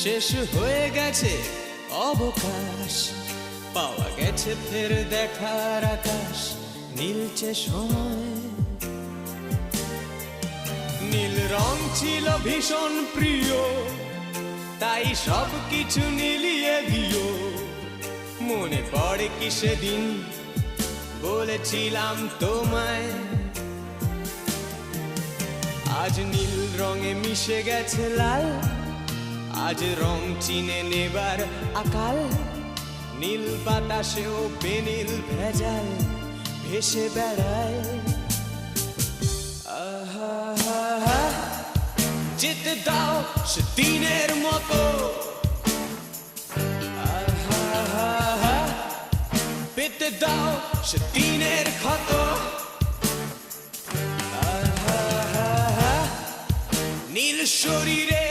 শেষ হয়ে গেছে অবকাশ, পাওয়া গেছে ফের দেখার আকাশ। নীলচে সময়, নীল রং ছিল ভীষণ প্রিয়, তাই সব কিছু নীলিয়ে দিও। মনে পড়ে কি সেদিন বলেছিলাম তোমায়, আজ নীল রঙে মিশে গেছে লাল, আজ রং চিনে নেবার আকাল। নীল বাতাসেও বেনীল ভেজাল ভেসে বেড়ায়। আহা, যেতে দাও সে দিনের মতো, আহা, পেতে দাও সে দিনের ক্ষত। আহা, নীল শরীরে